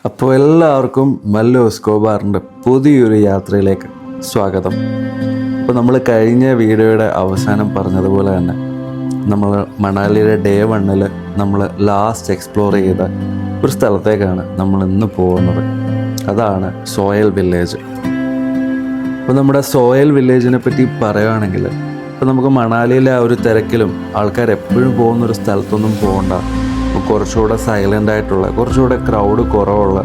അപ്പോൾ എല്ലാവർക്കും മല്ലു എസ്കോബാറിൻ്റെ പുതിയൊരു യാത്രയിലേക്ക് സ്വാഗതം. അപ്പോൾ നമ്മൾ കഴിഞ്ഞ വീഡിയോയുടെ അവസാനം പറഞ്ഞതുപോലെ തന്നെ നമ്മൾ മണാലിയുടെ ഡേ 1 നമ്മൾ ലാസ്റ്റ് എക്സ്പ്ലോർ ചെയ്ത ഒരു സ്ഥലത്തേക്കാണ് നമ്മൾ ഇന്ന് പോകുന്നത്. അതാണ് സോയൽ വില്ലേജ്. അപ്പോൾ നമ്മുടെ സോയൽ വില്ലേജിനെ പറ്റി പറയുകയാണെങ്കിൽ ഇപ്പോൾ നമുക്ക് മണാലിയിലെ ആ ഒരു തിരക്കിലും ആൾക്കാർ എപ്പോഴും പോകുന്നൊരു സ്ഥലത്തൊന്നും പോകണ്ട. കുറച്ചുകൂടെ സൈലൻ്റ് ആയിട്ടുള്ള, കുറച്ചുകൂടെ ക്രൗഡ് കുറവുള്ള,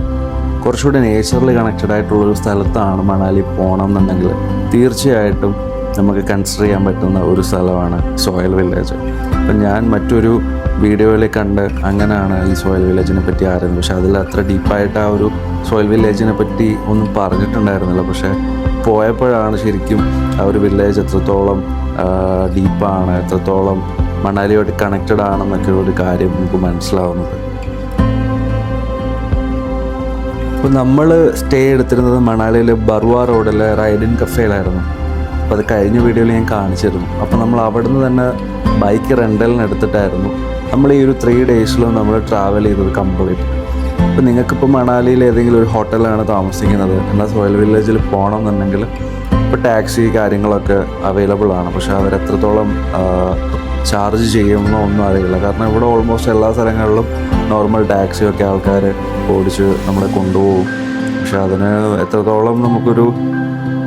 കുറച്ചുകൂടെ നേച്ചറലി കണക്റ്റഡ് ആയിട്ടുള്ളൊരു സ്ഥലത്താണ് മണാലി പോകണം എന്നുണ്ടെങ്കിൽ തീർച്ചയായിട്ടും നമുക്ക് കൺസിഡർ ചെയ്യാൻ പറ്റുന്ന ഒരു സ്ഥലമാണ് സോയൽ വില്ലേജ്. അപ്പം ഞാൻ മറ്റൊരു വീഡിയോയിൽ കണ്ട് അങ്ങനെയാണ് ഈ സോയൽ വില്ലേജിനെ പറ്റി അറിയുന്നത്. പക്ഷേ അതിൽ അത്ര ഡീപ്പായിട്ട് ആ ഒരു സോയൽ വില്ലേജിനെ പറ്റി ഒന്നും പറഞ്ഞിട്ടുണ്ടായിരുന്നില്ല. പക്ഷേ പോയപ്പോഴാണ് ശരിക്കും ആ ഒരു വില്ലേജ് എത്രത്തോളം ഡീപ്പാണ്, എത്രത്തോളം മണാലിയോട്ട് കണക്റ്റഡ് ആണെന്നൊക്കെ ഒരു കാര്യം നമുക്ക് മനസ്സിലാവുന്നത്. അപ്പോൾ നമ്മൾ സ്റ്റേ എടുത്തിരുന്നത് മണാലിയിൽ ബർവാ റോഡിലെ റൈഡിൻ കഫേയിലായിരുന്നു. അപ്പോൾ അത് കഴിഞ്ഞ വീഡിയോയിൽ ഞാൻ കാണിച്ചിരുന്നു. അപ്പോൾ നമ്മൾ അവിടുന്ന് തന്നെ ബൈക്ക് റെൻ്റലിന് എടുത്തിട്ടായിരുന്നു നമ്മൾ ഈ ഒരു 3 ഡേയ്സിലും നമ്മൾ ട്രാവൽ ചെയ്തത് കംപ്ലീറ്റ്. അപ്പോൾ നിങ്ങൾക്കിപ്പോൾ മണാലിയിൽ ഏതെങ്കിലും ഒരു ഹോട്ടലാണ് താമസിക്കുന്നത്, എന്നാൽ സോയൽ വില്ലേജിൽ പോകണം എന്നുണ്ടെങ്കിൽ ഇപ്പോൾ ടാക്സി കാര്യങ്ങളൊക്കെ അവൈലബിൾ ആണ്. പക്ഷേ അവരെത്രത്തോളം ചാർജ് ചെയ്യുമെന്നോ ഒന്നും അറിയില്ല. കാരണം ഇവിടെ ഓൾമോസ്റ്റ് എല്ലാ സ്ഥലങ്ങളിലും നോർമൽ ടാക്സിയൊക്കെ ആൾക്കാർ ഓടിച്ച് നമ്മളെ കൊണ്ടുപോകും. പക്ഷെ അതിന് എത്രത്തോളം നമുക്കൊരു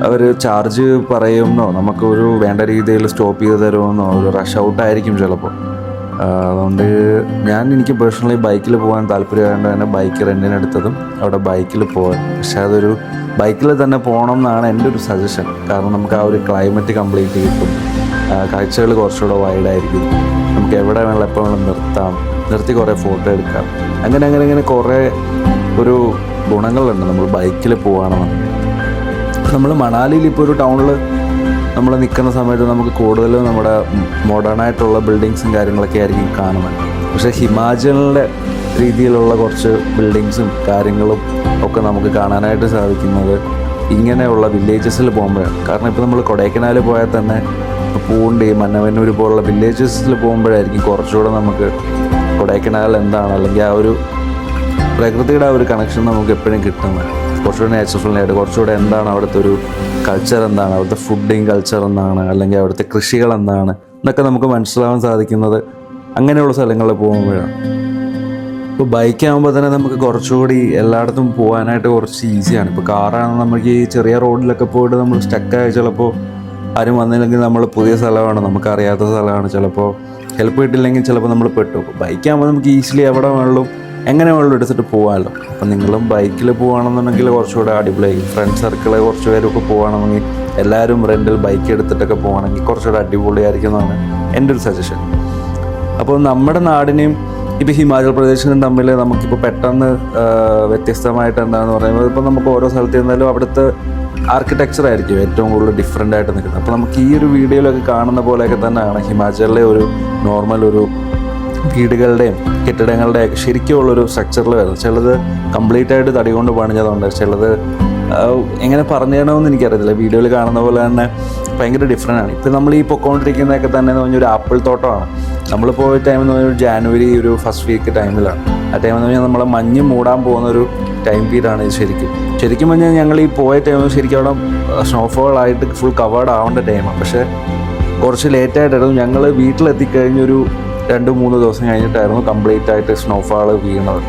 അവർ ചാർജ് പറയുമെന്നോ നമുക്കൊരു വേണ്ട രീതിയിൽ സ്റ്റോപ്പ് ചെയ്ത് തരുമെന്നോ ഒരു റഷ് ഔട്ടായിരിക്കും ചിലപ്പോൾ. അതുകൊണ്ട് എനിക്ക് പേഴ്സണലി ബൈക്കിൽ പോകാൻ താല്പര്യമായതുകൊണ്ട് തന്നെ ബൈക്ക് റെൻറ്റിനെടുത്തതും അവിടെ ബൈക്കിൽ പോകാൻ. പക്ഷെ അതൊരു ബൈക്കിൽ തന്നെ പോകണം എന്നാണ് എൻ്റെ ഒരു സജഷൻ. കാരണം നമുക്ക് ആ ഒരു ക്ലൈമറ്റ് കംപ്ലീറ്റ് കിട്ടും, കാഴ്ചകൾ കുറച്ചുകൂടെ വൈഡായിരിക്കും, നമുക്ക് എവിടെ വേണമെങ്കിലും എപ്പോൾ വേണമെങ്കിലും നിർത്തി കുറേ ഫോട്ടോ എടുക്കാം. അങ്ങനെ കുറേ ഒരു ഗുണങ്ങളുണ്ട് നമ്മൾ ബൈക്കിൽ പോവുകയാണെന്നുണ്ടെങ്കിൽ. നമ്മൾ മണാലിയിൽ ഇപ്പോൾ ഒരു ടൗണിൽ നമ്മൾ നിൽക്കുന്ന സമയത്ത് നമുക്ക് കൂടുതലും നമ്മുടെ മോഡേണായിട്ടുള്ള ബിൽഡിങ്സും കാര്യങ്ങളൊക്കെ ആയിരിക്കും കാണുന്നത്. പക്ഷേ ഹിമാചലിൻ്റെ രീതിയിലുള്ള കുറച്ച് ബിൽഡിങ്സും കാര്യങ്ങളും ഒക്കെ നമുക്ക് കാണാനായിട്ട് സാധിക്കുന്നത് ഇങ്ങനെയുള്ള വില്ലേജസിൽ പോകുമ്പോഴാണ്. കാരണം ഇപ്പോൾ നമ്മൾ കൊടൈക്കനാൽ പോയാൽ തന്നെ പൂണ്ടി, മന്നവന്നൂർ പോലുള്ള വില്ലേജസിൽ പോകുമ്പോഴായിരിക്കും കുറച്ചുകൂടെ നമുക്ക് കൊടൈക്കനാൽ എന്താണ്, അല്ലെങ്കിൽ ആ ഒരു പ്രകൃതിയുടെ ആ ഒരു കണക്ഷൻ നമുക്ക് എപ്പോഴും കിട്ടുന്നത്. കുറച്ചുകൂടെ നാച്ചുറലായിട്ട്, കുറച്ചുകൂടെ എന്താണ് അവിടുത്തെ ഒരു കൾച്ചർ, എന്താണ് അവിടുത്തെ ഫുഡിങ് കൾച്ചർ എന്താണ്, അല്ലെങ്കിൽ അവിടുത്തെ കൃഷികൾ എന്താണ് എന്നൊക്കെ നമുക്ക് മനസ്സിലാവാൻ സാധിക്കുന്നത് അങ്ങനെയുള്ള സ്ഥലങ്ങളിൽ പോകുമ്പോഴാണ്. ഇപ്പോൾ ബൈക്കാകുമ്പോൾ തന്നെ നമുക്ക് കുറച്ചുകൂടി എല്ലായിടത്തും പോകാനായിട്ട് കുറച്ച് ഈസിയാണ്. ഇപ്പോൾ കാറാണ് നമുക്ക് ഈ ചെറിയ റോഡിലൊക്കെ പോയിട്ട് നമ്മൾ സ്റ്റക്കായി ചിലപ്പോൾ ആരും വന്നില്ലെങ്കിൽ നമ്മൾ പുതിയ സ്ഥലമാണ്, നമുക്കറിയാത്ത സ്ഥലമാണ്, ചിലപ്പോൾ ഹെൽപ്പ് കിട്ടില്ലെങ്കിൽ ചിലപ്പോൾ നമ്മൾ പെട്ടു. ബൈക്കാകുമ്പോൾ നമുക്ക് ഈസിലി എവിടെ വേണമെങ്കിലും എങ്ങനെ വേണമെങ്കിലും എടുത്തിട്ട് പോകാമല്ലോ. അപ്പം നിങ്ങളും ബൈക്കിൽ പോകുകയാണെന്നുണ്ടെങ്കിൽ കുറച്ചുകൂടെ അടിപൊളിയായിരിക്കും. ഫ്രണ്ട് സർക്കിൾ കുറച്ച് പേരൊക്കെ പോകുകയാണെന്നുണ്ടെങ്കിൽ എല്ലാവരും റെൻ്റൽ ബൈക്ക് എടുത്തിട്ടൊക്കെ പോകുകയാണെങ്കിൽ കുറച്ചുകൂടെ അടിപൊളിയായിരിക്കും എന്നാണ് എൻ്റെ ഒരു സജഷൻ. അപ്പോൾ നമ്മുടെ നാടിനെയും ഇപ്പോൾ ഹിമാചൽ പ്രദേശിനും തമ്മിൽ നമുക്കിപ്പോൾ പെട്ടെന്ന് വ്യത്യസ്തമായിട്ട് എന്താണെന്ന് പറയുന്നത്, ഇപ്പോൾ നമുക്ക് ഓരോ സ്ഥലത്ത് ചെന്നാലും അവിടുത്തെ ആർക്കിടെക്ചർ ആയിരിക്കും ഏറ്റവും കൂടുതൽ ഡിഫറെൻ്റ് ആയിട്ട് നിൽക്കുന്നത്. അപ്പോൾ നമുക്ക് ഈ ഒരു വീഡിയോയിലൊക്കെ കാണുന്ന പോലെയൊക്കെ തന്നെയാണ് ഹിമാചലിലെ ഒരു നോർമൽ ഒരു വീടുകളുടെയും കെട്ടിടങ്ങളുടെയൊക്കെ ശരിക്കുമുള്ളൊരു സ്ട്രക്ചറിൽ വരുന്നത്. ചിലത് കംപ്ലീറ്റ് ആയിട്ട് തടി കൊണ്ട് പണിഞ്ഞതുണ്ട്, ചിലത് എങ്ങനെ പറഞ്ഞു തരണമെന്ന് എനിക്കറിയത്തില്ല. വീഡിയോയിൽ കാണുന്ന പോലെ തന്നെ ഭയങ്കര ഡിഫറെൻ്റ് ആണ്. ഇപ്പോൾ നമ്മൾ ഈ പൊക്കോണ്ടിരിക്കുന്നതൊക്കെ തന്നെ എന്ന് പറഞ്ഞാൽ ഒരു ആപ്പിൾ തോട്ടമാണ്. നമ്മൾ പോയ ടൈം എന്ന് പറഞ്ഞാൽ ജാനുവരി ഒരു ഫസ്റ്റ് വീക്ക് ടൈമിലാണ്. ആ ടൈം എന്ന് പറഞ്ഞാൽ നമ്മളെ മഞ്ഞ് മൂടാൻ പോകുന്നൊരു ടൈം പീരീഡാണ് ഇത്. ശരിക്കും പറഞ്ഞാൽ ഞങ്ങൾ ഈ പോയ ടൈം ശരിക്കും അവിടെ സ്നോഫോൾ ആയിട്ട് ഫുൾ കവേർഡ് ആവേണ്ട ടൈമാണ്. പക്ഷേ കുറച്ച് ലേറ്റായിട്ടായിരുന്നു ഞങ്ങൾ വീട്ടിലെത്തിക്കഴിഞ്ഞൊരു 2-3 ദിവസം കഴിഞ്ഞിട്ടായിരുന്നു കംപ്ലീറ്റ് ആയിട്ട് സ്നോഫാൾ വീണത്.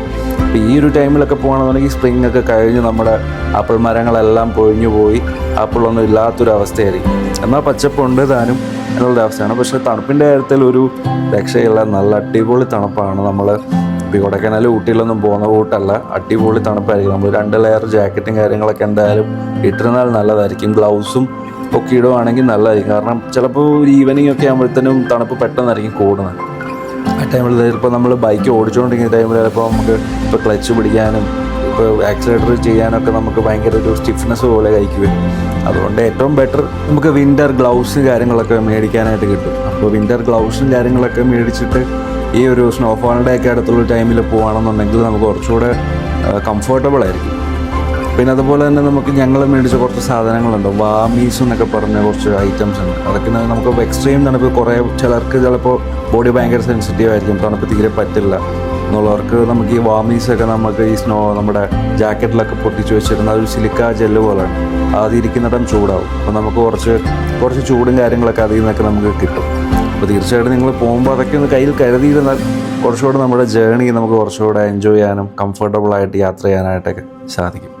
അപ്പോൾ ഈ ഒരു ടൈമിലൊക്കെ പോകുകയാണെന്നുണ്ടെങ്കിൽ സ്പ്രിംഗ് ഒക്കെ കഴിഞ്ഞ് നമ്മുടെ ആപ്പിൾ മരങ്ങളെല്ലാം പൊഴിഞ്ഞു പോയി ആപ്പിളൊന്നും ഇല്ലാത്തൊരു അവസ്ഥയായിരിക്കും. എന്നാൽ പച്ചപ്പുണ്ട് താനും എന്നുള്ളൊരു അവസ്ഥയാണ്. പക്ഷേ തണുപ്പിൻ്റെ കാര്യത്തിൽ ഒരു രക്ഷയില്ല, നല്ല അടിപൊളി തണുപ്പാണ്. നമ്മൾ ഇപ്പോൾ കൊടൈക്കനാൽ ഊട്ടിയിലൊന്നും പോകുന്ന കൂട്ടല്ല, അടിപൊളി തണുപ്പായിരിക്കും. നമ്മൾ 2 ലെയർ ജാക്കറ്റും കാര്യങ്ങളൊക്കെ എന്തായാലും ഇട്ടിരുന്നാൽ നല്ലതായിരിക്കും. ഗ്ലൗസും ഒക്കെ ഇടുവാണെങ്കിൽ നല്ലതായിരിക്കും. കാരണം ചിലപ്പോൾ ഒരു ഈവനിങ് ഒക്കെ ആകുമ്പോഴത്തേനും തണുപ്പ് പെട്ടെന്നായിരിക്കും കൂടുന്നത്. ആ ടൈമിൽ ചിലപ്പോൾ നമ്മൾ ബൈക്ക് ഓടിച്ചുകൊണ്ടിരിക്കുന്ന ടൈമിൽ ചിലപ്പോൾ നമുക്ക് ഇപ്പോൾ ക്ലച്ച് പിടിക്കാനും ഇപ്പോൾ ആക്സിലേറ്റർ ചെയ്യാനൊക്കെ നമുക്ക് ഭയങ്കര ഒരു സ്റ്റിഫ്നെസ് പോലെ കൈക്ക് വരും. അതുകൊണ്ട് ഏറ്റവും ബെറ്റർ നമുക്ക് വിൻ്റർ ഗ്ലൗസ് കാര്യങ്ങളൊക്കെ മേടിക്കാനായിട്ട് കിട്ടും. അപ്പോൾ വിൻ്റർ ഗ്ലൗസും കാര്യങ്ങളൊക്കെ മേടിച്ചിട്ട് ഈ ഒരു സ്നോഫോളിൻ്റെ ഒക്കെ അടുത്തുള്ള ടൈമിൽ പോകുകയാണെന്നുണ്ടെങ്കിൽ നമുക്ക് കുറച്ചുകൂടെ കംഫർട്ടബിൾ ആയിരിക്കും. പിന്നെ അതുപോലെ തന്നെ നമുക്ക് ഞങ്ങൾ മേടിച്ച കുറച്ച് സാധനങ്ങളുണ്ട്, വാമീസ് എന്നൊക്കെ പറഞ്ഞ കുറച്ച് ഐറ്റംസ് ഉണ്ട്. അതൊക്കെ നമുക്ക് എക്സ്ട്രീം തണുപ്പ്, കുറേ ചിലർക്ക് ചിലപ്പോൾ ബോഡി ഭയങ്കര സെൻസിറ്റീവ് ആയിരിക്കും, തണുപ്പ് തീരെ പറ്റില്ല. എന്നുള്ളവർക്ക് നമുക്ക് ഈ വാമീസൊക്കെ നമുക്ക് ഈ സ്നോ നമ്മുടെ ജാക്കറ്റിലൊക്കെ പൊട്ടിച്ച് വെച്ചിരുന്ന ഒരു സിലിക്ക ജെല്ല് പോലെയാണ്. അതിരിക്കുന്നിടം ചൂടാവും. അപ്പോൾ നമുക്ക് കുറച്ച് ചൂടും കാര്യങ്ങളൊക്കെ അതിൽ നിന്നൊക്കെ നമുക്ക് കിട്ടും. അപ്പോൾ തീർച്ചയായിട്ടും നിങ്ങൾ പോകുമ്പോൾ അതൊക്കെ ഒന്ന് കയ്യിൽ കരുതിയിരുന്നാൽ കുറച്ചുകൂടെ നമ്മുടെ ജേണി നമുക്ക് കുറച്ചുകൂടെ എൻജോയ് ചെയ്യാനും കംഫർട്ടബിളായിട്ട് യാത്ര ചെയ്യാനായിട്ടൊക്കെ സാധിക്കും.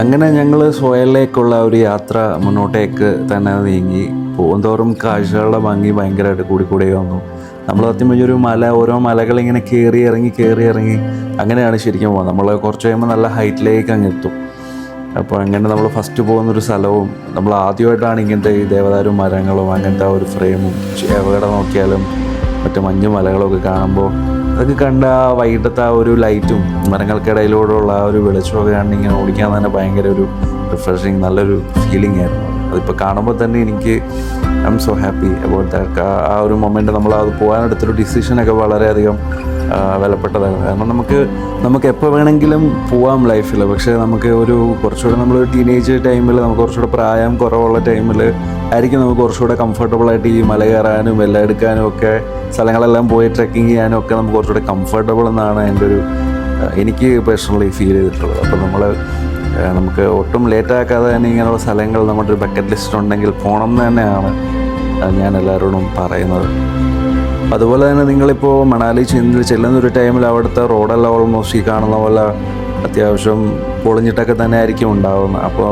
അങ്ങനെ ഞങ്ങൾ സോയലിലേക്കുള്ള ഒരു യാത്ര മുന്നോട്ടേക്ക് തന്നെ നീങ്ങി. പോകുന്തോറും കാഴ്ചകളുടെ ഭംഗി ഭയങ്കരമായിട്ട് കൂടി വന്നു. നമ്മൾ സത്യം ഒരു ഓരോ മലകളിങ്ങനെ കയറി ഇറങ്ങി അങ്ങനെയാണ് ശരിക്കും പോകുന്നത്. നമ്മൾ കുറച്ച് കഴിയുമ്പോൾ നല്ല ഹൈറ്റിലേക്ക് അങ്ങ് എത്തും. അപ്പോൾ അങ്ങനെ നമ്മൾ ഫസ്റ്റ് പോകുന്നൊരു സ്ഥലവും നമ്മൾ ആദ്യമായിട്ടാണ് ഇങ്ങനത്തെ ഈ ദേവദാരു മരങ്ങളും അങ്ങനത്തെ ആ ഒരു ഫ്രെയിമും എവിടെ നോക്കിയാലും മറ്റു മഞ്ഞു മലകളൊക്കെ കാണുമ്പോൾ അതൊക്കെ കണ്ട ആ വൈകിട്ടത്തെ ആ ഒരു ലൈറ്റും മരങ്ങൾക്കിടയിലൂടെയുള്ള ആ ഒരു വെളിച്ചമൊക്കെ കണ്ട് ഇങ്ങനെ ഓടിക്കാൻ തന്നെ ഭയങ്കര ഒരു റിഫ്രഷിങ് നല്ലൊരു ഫീലിംഗ് ആയിരുന്നു. അതിപ്പോൾ കാണുമ്പോൾ തന്നെ എനിക്ക് I M so happy about that. ആ ഒരു മൊമെൻറ്റ് നമ്മൾ അത് പോകാനെടുത്തൊരു ഡിസിഷനൊക്കെ വളരെയധികം വിലപ്പെട്ടതായിരുന്നു. കാരണം നമുക്ക് എപ്പോൾ വേണമെങ്കിലും പോവാം ലൈഫിൽ. പക്ഷേ നമുക്ക് കുറച്ചുകൂടെ നമ്മൾ ടീനേജ് ടൈമിൽ നമുക്ക് കുറച്ചുകൂടെ പ്രായം കുറവുള്ള ടൈമിൽ ആയിരിക്കും നമുക്ക് കുറച്ചുകൂടെ കംഫർട്ടബിളായിട്ട് ഈ മല കയറാനും എല്ലാം എടുക്കാനും ഒക്കെ സ്ഥലങ്ങളെല്ലാം പോയി ട്രെക്കിങ് ചെയ്യാനും ഒക്കെ നമുക്ക് കുറച്ചുകൂടെ കംഫർട്ടബിൾ എന്നാണ് എനിക്ക് പേഴ്സണലി ഫീൽ ചെയ്തിട്ടുള്ളത്. അപ്പോൾ നമുക്ക് ഒട്ടും ലേറ്റാക്കാതെ തന്നെ ഇങ്ങനെയുള്ള സ്ഥലങ്ങൾ നമ്മുടെ ഒരു ബക്കറ്റ് ലിസ്റ്റ് ഉണ്ടെങ്കിൽ പോകണം എന്ന് തന്നെയാണ് ഞാൻ എല്ലാവരോടും പറയുന്നത്. അതുപോലെ തന്നെ നിങ്ങളിപ്പോൾ മണാലി ചെല്ലുന്നൊരു ടൈമിൽ അവിടുത്തെ റോഡെല്ലാം ഓൾമോസ്റ്റ് ഈ കാണുന്ന പോലെ അത്യാവശ്യം പൊളിഞ്ഞിട്ടൊക്കെ തന്നെ ആയിരിക്കും ഉണ്ടാകുന്നത്. അപ്പോൾ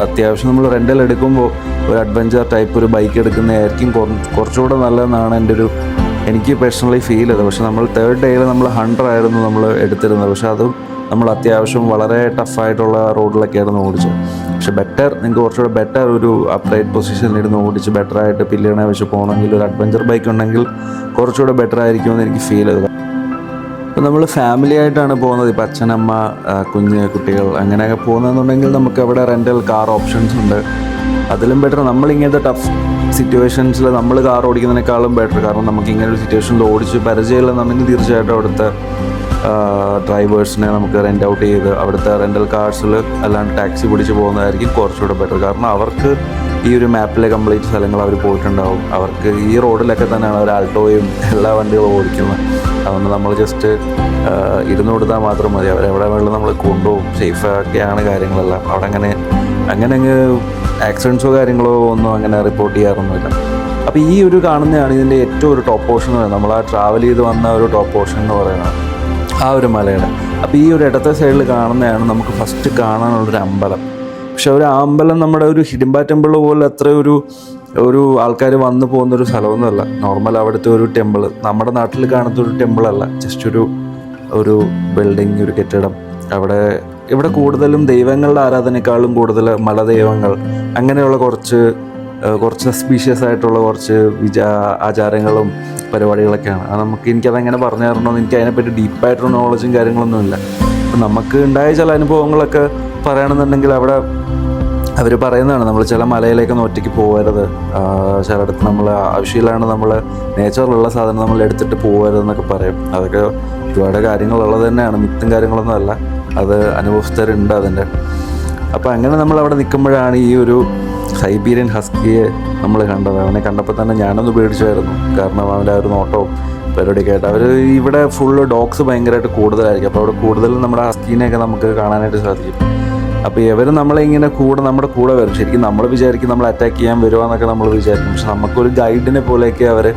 അത്യാവശ്യം നമ്മൾ റെൻ്റൽ എടുക്കുമ്പോൾ ഒരു അഡ്വഞ്ചർ ടൈപ്പ് ഒരു ബൈക്ക് എടുക്കുന്നതായിരിക്കും കുറച്ചുകൂടെ നല്ലതെന്നാണ് എനിക്ക് പേഴ്സണലി ഫീൽ ചെയ്തത്. പക്ഷേ നമ്മൾ 3rd ഡേയിൽ നമ്മൾ 100 ആയിരുന്നു നമ്മൾ എടുത്തിരുന്നത്. പക്ഷേ അതും നമ്മൾ അത്യാവശ്യം വളരെ ടഫായിട്ടുള്ള റോഡിലൊക്കെയായിരുന്നു ഓടിച്ചത്. പക്ഷെ നിങ്ങൾക്ക് കുറച്ചുകൂടെ ബെറ്റർ ഒരു അപ്രൈറ്റ് പൊസിഷനിൽ ഇരുന്ന് ഓടിച്ച് ബെറ്ററായിട്ട് പില്ലിയണ വെച്ച് പോകണമെങ്കിൽ ഒരു അഡ്വഞ്ചർ ബൈക്ക് ഉണ്ടെങ്കിൽ കുറച്ചുകൂടെ ബെറ്റർ ആയിരിക്കുമെന്ന് എനിക്ക് ഫീൽ ചെയ്തത്. ഇപ്പോൾ നമ്മൾ ഫാമിലി ആയിട്ടാണ് പോകുന്നത്. ഇപ്പോൾ അച്ഛനമ്മ കുഞ്ഞ് കുട്ടികൾ അങ്ങനെയൊക്കെ പോകുന്നതെന്നുണ്ടെങ്കിൽ നമുക്ക് അവിടെ റെൻ്റൽ കാർ ഓപ്ഷൻസ് ഉണ്ട്. അതിലും ബെറ്റർ നമ്മളിങ്ങനത്തെ ടഫ് സിറ്റുവേഷൻസിൽ നമ്മൾ കാർ ഓടിക്കുന്നതിനേക്കാളും ബെറ്റർ. കാരണം നമുക്ക് ഇങ്ങനെ ഒരു സിറ്റുവേഷനിൽ ഓടിച്ച് പരിചയമില്ലെന്നുണ്ടെങ്കിൽ തീർച്ചയായിട്ടും അവിടുത്തെ ഡ്രൈവേഴ്സിനെ നമുക്ക് റെൻ്റ് ഔട്ട് ചെയ്ത് അവിടുത്തെ റെൻ്റൽ കാർസിൽ അല്ലാണ്ട് ടാക്സി പിടിച്ച് പോകുന്നതായിരിക്കും കുറച്ചുകൂടെ ബെറ്റർ. കാരണം അവർക്ക് ഈ ഒരു മാപ്പിലെ കംപ്ലീറ്റ് സ്ഥലങ്ങൾ അവർ പോയിട്ടുണ്ടാവും. അവർക്ക് ഈ റോഡിലൊക്കെ തന്നെയാണ് അവർ ആൾട്ടോയും എല്ലാ വണ്ടികളും ഓടിക്കുന്നത്. അതുകൊണ്ട് നമ്മൾ ജസ്റ്റ് ഇരുന്ന് കൊടുത്താൽ മാത്രം മതി. അവരെവിടെ വേണമെങ്കിലും നമ്മൾ കൊണ്ടുപോകും. സേഫൊക്കെയാണ് കാര്യങ്ങളെല്ലാം. അവിടെ അങ്ങനെ ആക്സിഡൻസോ കാര്യങ്ങളോ ഒന്നും അങ്ങനെ റിപ്പോർട്ട് ചെയ്യാറൊന്നുമില്ല. അപ്പോൾ ഈ ഒരു കാണുന്നതാണ് ഇതിൻ്റെ ഏറ്റവും ഒരു ടോപ്പ് പോർഷൻ എന്ന് പറയുന്നത്. നമ്മൾ ആ ട്രാവൽ ചെയ്ത് വന്ന ഒരു ടോപ്പ് പോർഷൻ എന്ന് പറയുന്നത് ആ ഒരു മലയുടെ. അപ്പോൾ ഈ ഒരു ഇടത്തെ സൈഡിൽ കാണുന്നതാണ് നമുക്ക് ഫസ്റ്റ് കാണാനുള്ളൊരു അമ്പലം. പക്ഷെ ഒരു അമ്പലം നമ്മുടെ ഒരു ഹിഡിംബ ടെമ്പിൾ പോലെ അത്ര ഒരു ആൾക്കാർ വന്നു പോകുന്നൊരു സ്ഥലമൊന്നുമല്ല. നോർമൽ അവിടുത്തെ ഒരു ടെമ്പിൾ, നമ്മുടെ നാട്ടിൽ കാണുന്ന ഒരു ടെമ്പിളല്ല, ജസ്റ്റ് ഒരു ബിൽഡിങ്, ഒരു കെട്ടിടം. ഇവിടെ കൂടുതലും ദൈവങ്ങളുടെ ആരാധനയെക്കാളും കൂടുതൽ മലദൈവങ്ങൾ അങ്ങനെയുള്ള കുറച്ച് സസ്പീഷ്യസ് ആയിട്ടുള്ള കുറച്ച് ആചാരങ്ങളും പരിപാടികളൊക്കെയാണ്. എനിക്കതെങ്ങനെ പറഞ്ഞു തരണമെന്ന് എനിക്ക് അതിനെപ്പറ്റി ഡീപ്പായിട്ടുള്ള നോളജും കാര്യങ്ങളൊന്നുമില്ല. അപ്പം നമുക്ക് ഉണ്ടായ ചില അനുഭവങ്ങളൊക്കെ പറയണമെന്നുണ്ടെങ്കിൽ അവിടെ അവർ പറയുന്നതാണ് നമ്മൾ ചില മലയിലേക്കൊന്നും ഒറ്റയ്ക്ക് പോകരുത്, ചിലയിടത്ത് നമ്മൾ ആവശ്യമില്ലാണ്ട് നമ്മൾ നേച്ചറിലുള്ള സാധനം നമ്മൾ എടുത്തിട്ട് പോകരുതെന്നൊക്കെ പറയും. അതൊക്കെ ഒരുപാട് കാര്യങ്ങളുള്ളത് തന്നെയാണ്, മിത്തും കാര്യങ്ങളൊന്നും അല്ല, അത് അനുഭവസ്ഥരുണ്ട് അതിൻ്റെ. അപ്പോൾ അങ്ങനെ നമ്മളവിടെ നിൽക്കുമ്പോഴാണ് ഈ ഒരു സൈബീരിയൻ ഹസ്കിയെ നമ്മൾ കണ്ടത്. അവനെ കണ്ടപ്പോൾ തന്നെ ഞാനൊന്ന് പേടിച്ചായിരുന്നു. കാരണം അവൻ്റെ ആ ഒരു നോട്ടവും പരിപാടിയൊക്കെ ആയിട്ട്. അവർ ഇവിടെ ഫുള്ള് ഡോഗ്സ് ഭയങ്കരമായിട്ട് കൂടുതലായിരിക്കും. അപ്പോൾ അവിടെ കൂടുതലും നമ്മുടെ ഹസ്കീനെയൊക്കെ നമുക്ക് കാണാനായിട്ട് സാധിക്കും. അപ്പോൾ ഇവർ നമ്മളിങ്ങനെ നമ്മുടെ കൂടെ വരും. ശരിക്കും നമ്മൾ വിചാരിക്കും നമ്മൾ അറ്റാക്ക് ചെയ്യാൻ വരുവാന്നൊക്കെ നമ്മൾ വിചാരിക്കും. പക്ഷെ നമുക്കൊരു ഗൈഡിനെ പോലെയൊക്കെ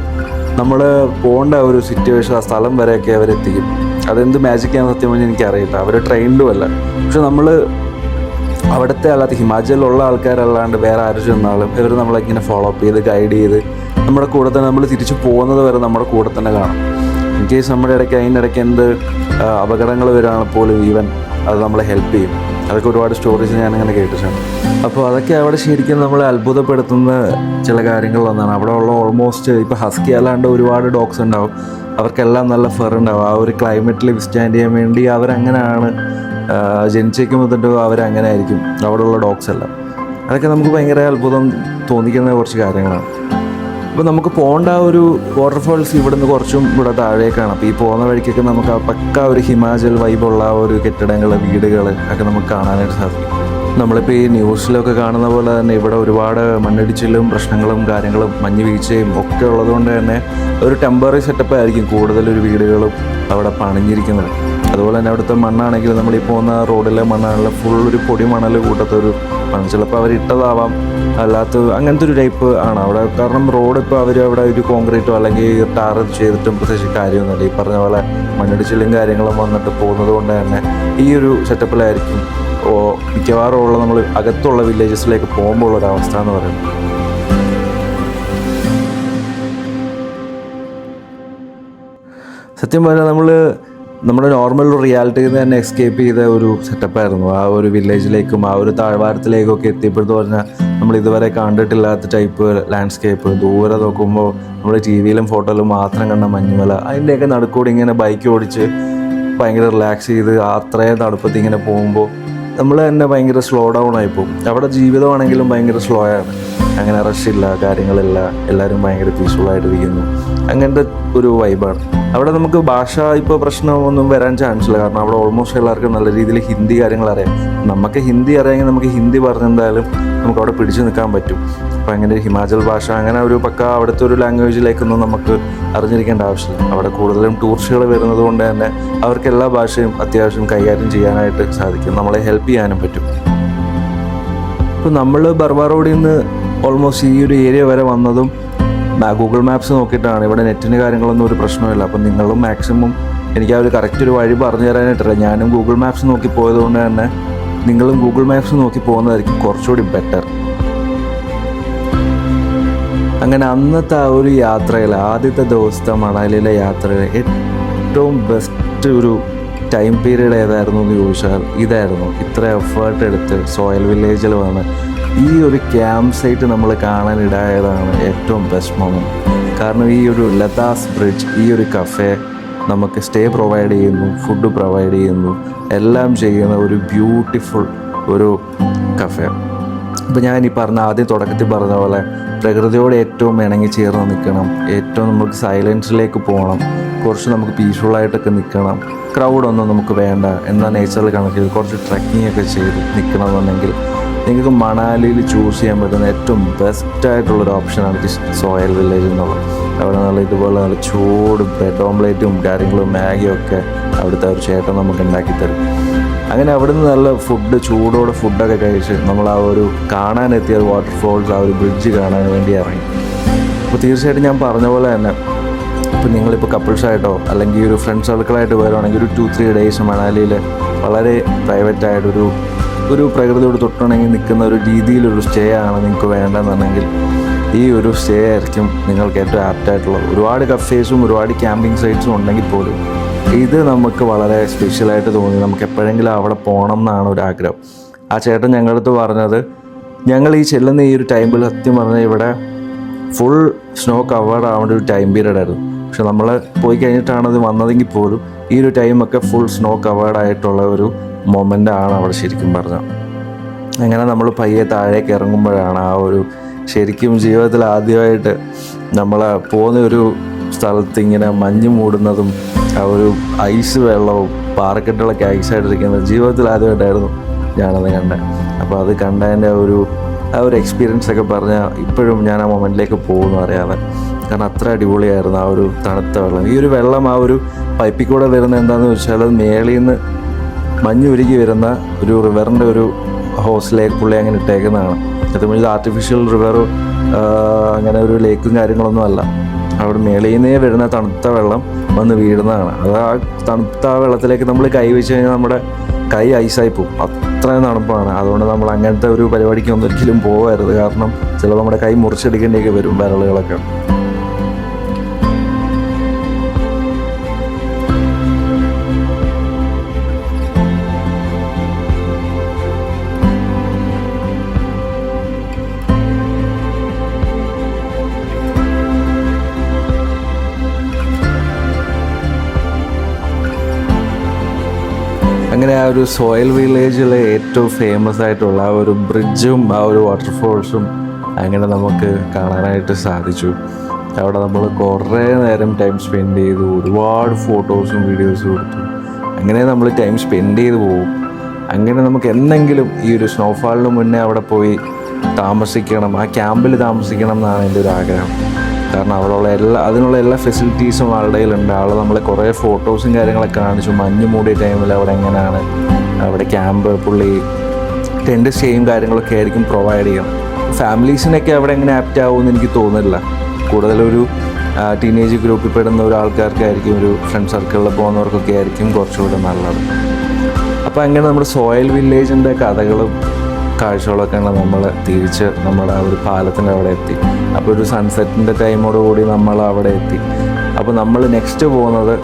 നമ്മൾ പോകേണ്ട ഒരു സിറ്റുവേഷൻ, ആ സ്ഥലം വരെയൊക്കെ അവരെത്തിക്കും. അതെന്ത് മാജിക്കാന്ന് സത്യം പറഞ്ഞാൽ എനിക്കറിയില്ല. അവർ ട്രെയിൻഡും അല്ല. പക്ഷെ നമ്മൾ അവിടുത്തെ അല്ലാത്ത ഹിമാചലിലുള്ള ആൾക്കാരല്ലാണ്ട് വേറെ ആര് ചെന്നാലും ഇവർ നമ്മളിങ്ങനെ ഫോളോ അപ്പ് ചെയ്ത് ഗൈഡ് ചെയ്ത് നമ്മുടെ കൂടെ തന്നെ നമ്മൾ തിരിച്ച് പോകുന്നത് വരെ നമ്മുടെ കൂടെ തന്നെ കാണും. ഇൻ കേസ് നമ്മുടെ അതിനിടയ്ക്ക് എന്ത് അപകടങ്ങൾ വരികയാണെങ്കിൽ പോലും അത് നമ്മളെ ഹെൽപ്പ് ചെയ്യും. അതൊക്കെ ഒരുപാട് സ്റ്റോറീസ് ഞാനങ്ങനെ കേട്ടിട്ടുണ്ട്. അപ്പോൾ അതൊക്കെ അവിടെ ശരിക്കും നമ്മളെ അത്ഭുതപ്പെടുത്തുന്ന ചില കാര്യങ്ങളൊന്നാണ്. അവിടെ ഉള്ള ഓൾമോസ്റ്റ് ഇപ്പോൾ ഹസ്കി അല്ലാണ്ട് ഒരുപാട് ഡോഗ്സ് ഉണ്ടാവും. അവർക്കെല്ലാം നല്ല ഫെർ ഉണ്ടാവും. ആ ഒരു ക്ലൈമറ്റിൽ വിസ്റ്റാൻഡ് ചെയ്യാൻ വേണ്ടി അവരങ്ങനെയാണ് ജനിച്ചേക്കുമ്പോൾ തൊട്ട് അവരങ്ങനെ ആയിരിക്കും അവിടെയുള്ള ഡോഗ്സ് എല്ലാം. അതൊക്കെ നമുക്ക് ഭയങ്കര അത്ഭുതം തോന്നിക്കുന്ന കുറച്ച് കാര്യങ്ങളാണ്. അപ്പോൾ നമുക്ക് പോകേണ്ട ഒരു വാട്ടർഫാൾസ് ഇവിടുന്ന് കുറച്ചും ഇവിടെ താഴേക്കാണ്. അപ്പോൾ ഈ പോകുന്ന വഴിക്കൊക്കെ നമുക്ക് ആ പക്ക ഒരു ഹിമാചൽ വൈബുള്ള ഒരു കെട്ടിടങ്ങൾ, വീടുകൾ ഒക്കെ നമുക്ക് കാണാനായിട്ട് സാധിക്കും. നമ്മളിപ്പോൾ ഈ ന്യൂസിലൊക്കെ കാണുന്ന പോലെ തന്നെ ഇവിടെ ഒരുപാട് മണ്ണിടിച്ചിലും പ്രശ്നങ്ങളും കാര്യങ്ങളും മഞ്ഞ് വീഴ്ചയും ഒക്കെ ഉള്ളതുകൊണ്ട് തന്നെ ഒരു ടെമ്പററി സെറ്റപ്പ് ആയിരിക്കും കൂടുതലൊരു വീടുകളും അവിടെ പണിഞ്ഞിരിക്കുന്നത്. അതുപോലെ തന്നെ അവിടുത്തെ മണ്ണാണെങ്കിൽ നമ്മൾ ഈ പോകുന്ന റോഡിലെ മണ്ണാണെങ്കിൽ ഫുൾ ഒരു പൊടി മണൽ കൂട്ടത്തൊരു മണ്ണ്. ചിലപ്പോൾ അവർ ഇട്ടതാവാം, അല്ലാത്ത അങ്ങനത്തെ ഒരു ടൈപ്പ് ആണ് അവിടെ. കാരണം റോഡ് ഇപ്പോൾ അവർ അവിടെ ഒരു കോൺക്രീറ്റോ അല്ലെങ്കിൽ ടാർ ചെയ്തിട്ടും പ്രത്യേകിച്ച് കാര്യമൊന്നുമില്ല. ഈ പറഞ്ഞ പോലെ മണ്ണിടിച്ചിലും കാര്യങ്ങളും വന്നിട്ട് പോകുന്നത് കൊണ്ട് തന്നെ ഈ ഒരു സെറ്റപ്പിലായിരിക്കും മിക്കവാറും ഉള്ള നമ്മൾ അകത്തുള്ള വില്ലേജസിലേക്ക് പോകുമ്പോൾ ഉള്ളൊരവസ്ഥ എന്ന് പറയുന്നത്. സത്യം പറഞ്ഞാൽ നമ്മുടെ നോർമൽ റിയാലിറ്റിയിൽ നിന്ന് തന്നെ എസ്കേപ്പ് ചെയ്ത ഒരു സെറ്റപ്പായിരുന്നു. ആ ഒരു വില്ലേജിലേക്കും ആ ഒരു താഴ്വാരത്തിലേക്കൊക്കെ എത്തിയപ്പോഴെന്ന് പറഞ്ഞാൽ നമ്മൾ ഇതുവരെ കണ്ടിട്ടില്ലാത്ത ടൈപ്പ് ലാൻഡ്സ്കേപ്പ്. ദൂരെ നോക്കുമ്പോൾ നമ്മൾ ടി വിയിലും ഫോട്ടോയിലും മാത്രം കണ്ട മഞ്ഞുമല, അതിൻ്റെയൊക്കെ നടുക്കൂടി ഇങ്ങനെ ബൈക്ക് ഓടിച്ച് ഭയങ്കര റിലാക്സ് ചെയ്ത് അത്രയും തണുപ്പത്ത് ഇങ്ങനെ പോകുമ്പോൾ നമ്മൾ തന്നെ ഭയങ്കര സ്ലോ ഡൗൺ ആയിപ്പോവും. അവിടെ ജീവിതമാണെങ്കിലും ഭയങ്കര സ്ലോ ആണ്, അങ്ങനെ റഷില്ല, കാര്യങ്ങളില്ല, എല്ലാവരും ഭയങ്കര പീസ്ഫുള്ളായിട്ടിരിക്കുന്നു. അങ്ങനത്തെ ഒരു വൈബാണ് അവിടെ. നമുക്ക് ഭാഷ ഇപ്പോൾ പ്രശ്നമൊന്നും വരാൻ ചാൻസ് ഇല്ല, കാരണം അവിടെ ഓൾമോസ്റ്റ് എല്ലാവർക്കും നല്ല രീതിയിൽ ഹിന്ദി കാര്യങ്ങൾ അറിയാം. നമുക്ക് ഹിന്ദി അറിയാമെങ്കിൽ നമുക്ക് ഹിന്ദി പറഞ്ഞെന്തായാലും നമുക്ക് അവിടെ പിടിച്ചു നിൽക്കാൻ പറ്റും. അപ്പോൾ അങ്ങനെ ഹിമാചൽ ഭാഷ അങ്ങനെ ഒരു പക്ക അവിടുത്തെ ഒരു ലാംഗ്വേജിലേക്കൊന്നും നമുക്ക് അറിഞ്ഞിരിക്കേണ്ട ആവശ്യമില്ല. അവിടെ കൂടുതലും ടൂറിസ്റ്റുകൾ വരുന്നത് കൊണ്ട് തന്നെ അവർക്ക് എല്ലാ ഭാഷയും അത്യാവശ്യം കൈകാര്യം ചെയ്യാനായിട്ട് സാധിക്കും, നമ്മളെ ഹെൽപ്പ് ചെയ്യാനും പറ്റും. ഇപ്പോൾ നമ്മൾ ബർവാ റോഡിൽ നിന്ന് ഓൾമോസ്റ്റ് ഈ ഒരു ഏരിയ വരെ വന്നതും ഗൂഗിൾ മാപ്സ് നോക്കിയിട്ടാണ്. ഇവിടെ നെറ്റിന് കാര്യങ്ങളൊന്നും ഒരു പ്രശ്നമില്ല. അപ്പം നിങ്ങളും മാക്സിമം എനിക്ക് ആ ഒരു കറക്റ്റ് ഒരു വഴി പറഞ്ഞു തരാനായിട്ടില്ല. ഞാനും ഗൂഗിൾ മാപ്സ് നോക്കി പോയതുകൊണ്ട് തന്നെ നിങ്ങളും ഗൂഗിൾ മാപ്സ് നോക്കി പോകുന്നതായിരിക്കും കുറച്ചുകൂടി ബെറ്റർ. അങ്ങനെ അന്നത്തെ ആ ഒരു യാത്രയിൽ, ആദ്യത്തെ ദിവസത്തെ മണാലിയിലെ യാത്രയിൽ ഏറ്റവും ബെസ്റ്റ് ഒരു ടൈം പീരീഡ് ഏതായിരുന്നു എന്ന് ചോദിച്ചാൽ ഇതായിരുന്നു. ഇത്ര എഫേർട്ട് എടുത്ത് സോയിൽ വില്ലേജിൽ വന്ന് ഈ ഒരു ക്യാമ്പ് സൈറ്റ് നമ്മൾ കാണാനിടയായതാണ് ഏറ്റവും ബെസ്റ്റ് മൊമെൻറ്റ്. കാരണം ഈ ഒരു ലതാസ് ബ്രിഡ്ജ്, ഈ ഒരു കഫേ നമുക്ക് സ്റ്റേ പ്രൊവൈഡ് ചെയ്യുന്നു, ഫുഡ് പ്രൊവൈഡ് ചെയ്യുന്നു, എല്ലാം ചെയ്യുന്ന ഒരു ബ്യൂട്ടിഫുൾ ഒരു കഫേ. ഇപ്പോൾ ഞാൻ ഈ ആദ്യം തുടക്കത്തിൽ പറഞ്ഞ പോലെ പ്രകൃതിയോട് ഏറ്റവും ഇണങ്ങി ചേർന്ന് നിൽക്കണം, ഏറ്റവും നമുക്ക് സൈലൻസിലേക്ക് പോകണം, കുറച്ച് നമുക്ക് പീസ്ഫുള്ളായിട്ടൊക്കെ നിൽക്കണം, ക്രൗഡൊന്നും നമുക്ക് വേണ്ട, എന്നാൽ നേച്ചറിൽ കണക്ട് ചെയ്ത് കുറച്ച് ട്രക്കിംഗ് ഒക്കെ ചെയ്ത് നിൽക്കണമെന്നുണ്ടെങ്കിൽ നിങ്ങൾക്ക് മണാലിയിൽ ചൂസ് ചെയ്യാൻ പറ്റുന്ന ഏറ്റവും ബെസ്റ്റായിട്ടുള്ളൊരു ഓപ്ഷനാണ് ഈ സോയിൽ വില്ലേജ് എന്നുള്ളത്. അവിടെ നല്ല ഇതുപോലെ നല്ല ചൂട് ബ്രെഡ് ഓംലേറ്റും കാര്യങ്ങളും മാഗിയും ഒക്കെ അവിടുത്തെ ഒരു ചേട്ടൻ നമുക്ക് ഉണ്ടാക്കിത്തരും. അങ്ങനെ അവിടുന്ന് നല്ല ഫുഡ്, ചൂടോടെ ഫുഡൊക്കെ കഴിച്ച് നമ്മൾ ആ ഒരു കാണാനെത്തിയ വാട്ടർഫോൾസ്, ആ ഒരു ബ്രിഡ്ജ് കാണാൻ വേണ്ടി ഇറങ്ങി. അപ്പോൾ തീർച്ചയായിട്ടും ഞാൻ പറഞ്ഞ പോലെ തന്നെ ഇപ്പോൾ നിങ്ങളിപ്പോൾ കപ്പിൾസായിട്ടോ അല്ലെങ്കിൽ ഒരു ഫ്രണ്ട് സർക്കിളായിട്ട് വരുവാണെങ്കിൽ ഒരു 2-3 ഡേയ്സ് മണാലിയിൽ വളരെ പ്രൈവറ്റായിട്ടൊരു പ്രകൃതിയോട് തൊട്ടിണങ്ങി നിൽക്കുന്ന ഒരു രീതിയിലൊരു സ്റ്റേ ആണ് നിങ്ങൾക്ക് വേണ്ടതെന്നുണ്ടെങ്കിൽ ഈ ഒരു സ്റ്റേ ആയിരിക്കും നിങ്ങൾക്ക് ഏറ്റവും ആപ്റ്റായിട്ടുള്ളത്. ഒരുപാട് കഫേസും ഒരുപാട് ക്യാമ്പിംഗ് സൈറ്റ്സും ഉണ്ടെങ്കിൽ പോലും ഇത് നമുക്ക് വളരെ സ്പെഷ്യലായിട്ട് തോന്നി. നമുക്ക് എപ്പോഴെങ്കിലും അവിടെ പോകണം എന്നാണ് ഒരു ആഗ്രഹം. ആ ചേട്ടൻ ഞങ്ങളുടെ അടുത്ത് പറഞ്ഞത്, ഞങ്ങൾ ഈ ചെല്ലുന്ന ഈ ഒരു ടൈമിൽ സത്യം പറഞ്ഞാൽ ഇവിടെ ഫുൾ സ്നോ കവേർഡ് ആവേണ്ട ഒരു ടൈം പീരീഡ് ആയിരുന്നു. പക്ഷെ നമ്മൾ പോയി കഴിഞ്ഞിട്ടാണ് അത് വന്നതെങ്കിൽ പോലും ഈ ഒരു ടൈമൊക്കെ ഫുൾ സ്നോ കവേർഡ് ആയിട്ടുള്ള ഒരു മൊമെൻ്റ് ആണ് അവിടെ ശരിക്കും പറഞ്ഞാൽ. അങ്ങനെ നമ്മൾ പയ്യെ താഴേക്ക് ഇറങ്ങുമ്പോഴാണ് ആ ഒരു ശരിക്കും ജീവിതത്തിൽ ആദ്യമായിട്ട് നമ്മൾ പോകുന്ന ഒരു സ്ഥലത്ത് ഇങ്ങനെ മഞ്ഞ് മൂടുന്നതും ആ ഒരു ഐസ് വെള്ളവും പാറക്കെട്ടുകളൊക്കെ ഐസായിട്ടിരിക്കുന്നത് ജീവിതത്തിൽ ആദ്യമായിട്ടായിരുന്നു ഞാനത് കണ്ടത്. അപ്പോൾ അത് കണ്ടതിൻ്റെ ആ ഒരു എക്സ്പീരിയൻസ് ഒക്കെ പറഞ്ഞാൽ ഇപ്പോഴും ഞാൻ ആ മൊമെൻറ്റിലേക്ക് പോകുന്നു അറിയാതെ. കാരണം അത്ര അടിപൊളിയായിരുന്നു ആ ഒരു തണുത്ത വെള്ളം. ഈ ഒരു വെള്ളം ആ ഒരു പൈപ്പിൽ കൂടെ വരുന്ന എന്താണെന്ന് വെച്ചാൽ അത് മേളിൽ നിന്ന് മഞ്ഞ് ഉരുകി വരുന്ന ഒരു റിവറിൻ്റെ ഒരു ഹോസിലേക്ക് പുള്ളി അങ്ങനെ ഇട്ടേക്കുന്നതാണ്. സത്യം ആർട്ടിഫിഷ്യൽ റിവറോ അങ്ങനെ ഒരു ലേക്കും കാര്യങ്ങളൊന്നും അല്ല. അവിടെ മേളിൽ നിന്നേ വരുന്ന തണുത്ത വെള്ളം വന്ന് വീഴുന്നതാണ്. അത് ആ തണുത്ത വെള്ളത്തിലേക്ക് നമ്മൾ കൈ വെച്ച് കഴിഞ്ഞാൽ നമ്മുടെ കൈ ഐസായി പോകും, അത്രയും തണുപ്പാണ്. അതുകൊണ്ട് നമ്മൾ അങ്ങനത്തെ ഒരു പരിപാടിക്കൊന്നും ഒരിക്കലും പോകരുത്. കാരണം ചിലപ്പോൾ നമ്മുടെ കൈ മുറിച്ചെടുക്കേണ്ടിയൊക്കെ വരും വിരലുകളൊക്കെ. അങ്ങനെ ആ ഒരു സോയിൽ വില്ലേജിലെ ഏറ്റവും ഫേമസ് ആയിട്ടുള്ള ആ ഒരു ബ്രിഡ്ജും ആ ഒരു വാട്ടർഫോൾസും അങ്ങനെ നമുക്ക് കാണാനായിട്ട് സാധിച്ചു. അവിടെ നമ്മൾ കുറേ നേരം ടൈം സ്പെൻഡ് ചെയ്തു, ഒരുപാട് ഫോട്ടോസും വീഡിയോസും എടുത്തു. അങ്ങനെ നമ്മൾ ടൈം സ്പെൻഡ് ചെയ്ത് പോകും. അങ്ങനെ നമുക്ക് എന്തെങ്കിലും ഈ ഒരു സ്നോഫാളിന് മുന്നേ അവിടെ പോയി താമസിക്കണം, ആ ക്യാമ്പിൽ താമസിക്കണം എന്നാണ് എൻ്റെ ഒരു ആഗ്രഹം. കാരണം അവിടെയുള്ള അതിനുള്ള എല്ലാ ഫെസിലിറ്റീസും ആളുടെ കയ്യിലുണ്ട്. ആൾ നമ്മളെ കുറേ ഫോട്ടോസും കാര്യങ്ങളൊക്കെ കാണിച്ചു. മഞ്ഞ് മൂടിയ ടൈമിൽ അവിടെ എങ്ങനെയാണ് അവിടെ ക്യാമ്പ്, പുള്ളി ടെൻറ്റ് സ്റ്റേയും കാര്യങ്ങളൊക്കെ ആയിരിക്കും പ്രൊവൈഡ് ചെയ്യണം. ഫാമിലീസിനൊക്കെ അവിടെ എങ്ങനെ ആപ്റ്റ് ആവുമെന്ന് എനിക്ക് തോന്നുന്നില്ല. കൂടുതലൊരു ടീനേജ് ഗ്രൂപ്പിൽ പെടുന്ന ഒരാൾക്കാർക്കായിരിക്കും, ഒരു ഫ്രണ്ട് സർക്കിളിൽ പോകുന്നവർക്കൊക്കെ ആയിരിക്കും കുറച്ചുകൂടെ നല്ലത്. അപ്പോൾ അങ്ങനെ നമ്മുടെ സോയിൽ വില്ലേജിൻ്റെ കഥകളും കാഴ്ചകളൊക്കെയാണ് നമ്മൾ തിരിച്ച് നമ്മുടെ ആ ഒരു പാലത്തിൻ്റെ അവിടെ എത്തി. അപ്പോൾ ഒരു സൺസെറ്റിൻ്റെ ടൈമോടുകൂടി നമ്മൾ അവിടെ എത്തി. അപ്പോൾ നമ്മൾ നെക്സ്റ്റ് പോകുന്നത്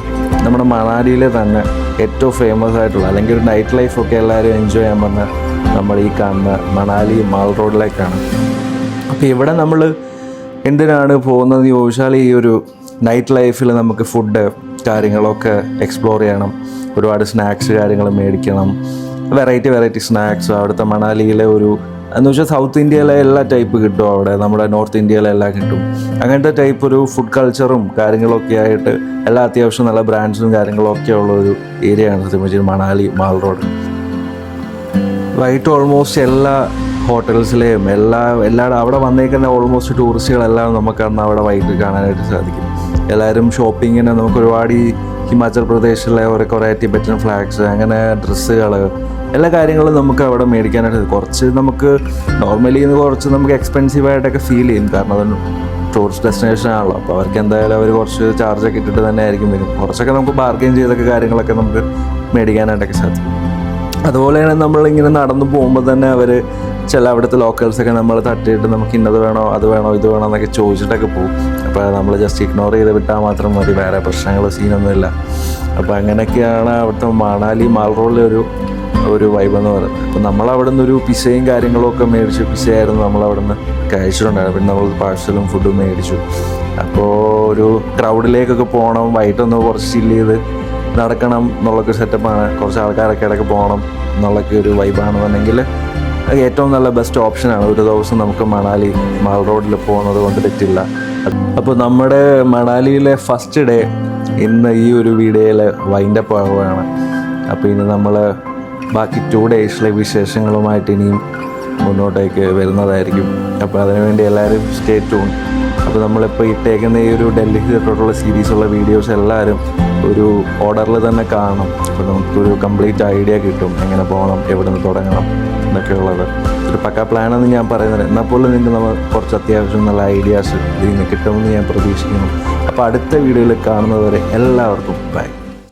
നമ്മുടെ മണാലിയിലെ തന്നെ ഏറ്റവും ഫേമസ് ആയിട്ടുള്ള, അല്ലെങ്കിൽ ഒരു നൈറ്റ് ലൈഫൊക്കെ എല്ലാവരും എൻജോയ് ചെയ്യാൻ പറഞ്ഞ നമ്മൾ ഈ കാണുന്ന മണാലി മാൾ റോഡിലേക്കാണ്. അപ്പോൾ ഇവിടെ നമ്മൾ എന്തിനാണ് പോകുന്നത് ചോദിച്ചാൽ, ഈ ഒരു നൈറ്റ് ലൈഫിൽ നമുക്ക് ഫുഡ് കാര്യങ്ങളൊക്കെ എക്സ്പ്ലോർ ചെയ്യണം, ഒരുപാട് സ്നാക്സ് കാര്യങ്ങൾ മേടിക്കണം, വെറൈറ്റി സ്നാക്സ്. അവിടുത്തെ മണാലിയിലെ എന്ന് വെച്ചാൽ സൗത്ത് ഇന്ത്യയിലെ എല്ലാ ടൈപ്പ് കിട്ടും അവിടെ, നമ്മുടെ നോർത്ത് ഇന്ത്യയിലെ എല്ലാം കിട്ടും. അങ്ങനത്തെ ടൈപ്പ് ഒരു ഫുഡ് കൾച്ചറും കാര്യങ്ങളൊക്കെ ആയിട്ട് എല്ലാ അത്യാവശ്യം നല്ല ബ്രാൻഡ്സും കാര്യങ്ങളൊക്കെ ഉള്ള ഒരു ഏരിയയാണ് സത്യം വെച്ചാൽ മണാലി മാൾ റോഡ്. വൈകിട്ട് ഓൾമോസ്റ്റ് എല്ലാ ഹോട്ടൽസിലെയും എല്ലാവരും അവിടെ വന്നേക്കുന്ന ഓൾമോസ്റ്റ് ടൂറിസ്റ്റുകളെല്ലാം നമുക്ക് അന്ന് അവിടെ വൈകിട്ട് കാണാനായിട്ട് സാധിക്കും. എല്ലാവരും ഷോപ്പിങ്ങിന് നമുക്ക് ഒരുപാട് ഈ ഹിമാചൽ പ്രദേശിലെ കുറേ ടിബറ്റൻ ഫ്ലാഗ്സ്, അങ്ങനെ ഡ്രസ്സുകൾ, എല്ലാ കാര്യങ്ങളും നമുക്ക് അവിടെ മേടിക്കാനായിട്ട് കുറച്ച് നമുക്ക് നോർമലി കുറച്ച് നമുക്ക് എക്സ്പെൻസീവായിട്ടൊക്കെ ഫീൽ ചെയ്യും. കാരണം അത് ടൂറിസ്റ്റ് ഡെസ്റ്റിനേഷൻ ആണല്ലോ. അപ്പോൾ അവർക്ക് എന്തായാലും അവർ കുറച്ച് ചാർജൊക്കെ ഇട്ടിട്ട് തന്നെ ആയിരിക്കും വരും. കുറച്ചൊക്കെ നമുക്ക് ബാർഗെയിൻ ചെയ്തൊക്കെ കാര്യങ്ങളൊക്കെ നമുക്ക് മേടിക്കാനായിട്ടൊക്കെ സാധിക്കും. അതുപോലെ തന്നെ നമ്മളിങ്ങനെ നടന്നു പോകുമ്പോൾ തന്നെ അവർ ചില അവിടുത്തെ ലോക്കൽസൊക്കെ നമ്മൾ തട്ടിയിട്ട് നമുക്ക് ഇന്നത് വേണോ അത് വേണോ ഇത് വേണോ എന്നൊക്കെ ചോദിച്ചിട്ടൊക്കെ പോകും. അപ്പോൾ നമ്മൾ ജസ്റ്റ് ഇഗ്നോർ ചെയ്ത് വിട്ടാൽ മാത്രം മതി, വേറെ പ്രശ്നങ്ങൾ സീനൊന്നുമില്ല. അപ്പോൾ അങ്ങനെയൊക്കെയാണ് അവിടുത്തെ മണാലി മാൾ റോഡിലെ ഒരു വൈബ് എന്ന് പറയുന്നത്. അപ്പോൾ നമ്മളവിടെ നിന്നൊരു പിസയും കാര്യങ്ങളൊക്കെ മേടിച്ചു. പിസയായിരുന്നു നമ്മളവിടെ നിന്ന് കഴിച്ചിട്ടുണ്ടായിരുന്നു. പിന്നെ നമ്മൾ പാഴ്സലും ഫുഡും മേടിച്ചു. അപ്പോൾ ഒരു ക്രൗഡിലേക്കൊക്കെ പോകണം, വൈകിട്ടൊന്ന് കുറച്ച് ചില്ല് ചെയ്ത് നടക്കണം എന്നുള്ളൊക്കെ സെറ്റപ്പാണ്. കുറച്ച് ആൾക്കാരൊക്കെ ഇടയ്ക്ക് പോകണം എന്നുള്ളൊക്കെ ഒരു വൈബാണെന്നുണ്ടെങ്കിൽ ഏറ്റവും നല്ല ബെസ്റ്റ് ഓപ്ഷനാണ്. ഒരു ദിവസം നമുക്ക് മണാലി മാൾ റോഡിൽ പോകുന്നത് കൊണ്ട് തെറ്റില്ല. അപ്പോൾ നമ്മുടെ മണാലിയിലെ ഫസ്റ്റ് ഡേ ഇന്ന് ഈ ഒരു വീഡിയോയിൽ വൈൻഡപ്പ് ആവുകയാണ്. അപ്പോൾ ഇനി നമ്മൾ ബാക്കി 2 ഡേയ്സിലെ വിശേഷങ്ങളുമായിട്ട് ഇനിയും മുന്നോട്ടേക്ക് വരുന്നതായിരിക്കും. അപ്പോൾ അതിനുവേണ്ടി എല്ലാവരും സ്റ്റേ ട്യൂൺ. അപ്പോൾ നമ്മളിപ്പോൾ ഇട്ടേക്കുന്ന ഈ ഒരു ഡൽഹി തൊട്ടുള്ള സീരീസുള്ള വീഡിയോസ് എല്ലാവരും ഒരു ഓർഡറിൽ തന്നെ കാണണം. അപ്പോൾ നമുക്കൊരു കംപ്ലീറ്റ് ഐഡിയ കിട്ടും, എങ്ങനെ പോകണം, എവിടെ നിന്ന് തുടങ്ങണം എന്നൊക്കെ ഉള്ളത്. ഒരു പക്ക പ്ലാനെന്ന് ഞാൻ പറയുന്നത്. എന്നാൽ പോലും നിങ്ങൾക്ക് നമ്മൾ കുറച്ച് അത്യാവശ്യം നല്ല ഐഡിയാസ് ഇതിൽ നിന്ന് കിട്ടുമെന്ന് ഞാൻ പ്രതീക്ഷിക്കുന്നു. അപ്പോൾ അടുത്ത വീഡിയോയിൽ കാണുന്നതുവരെ എല്ലാവർക്കും ബൈ.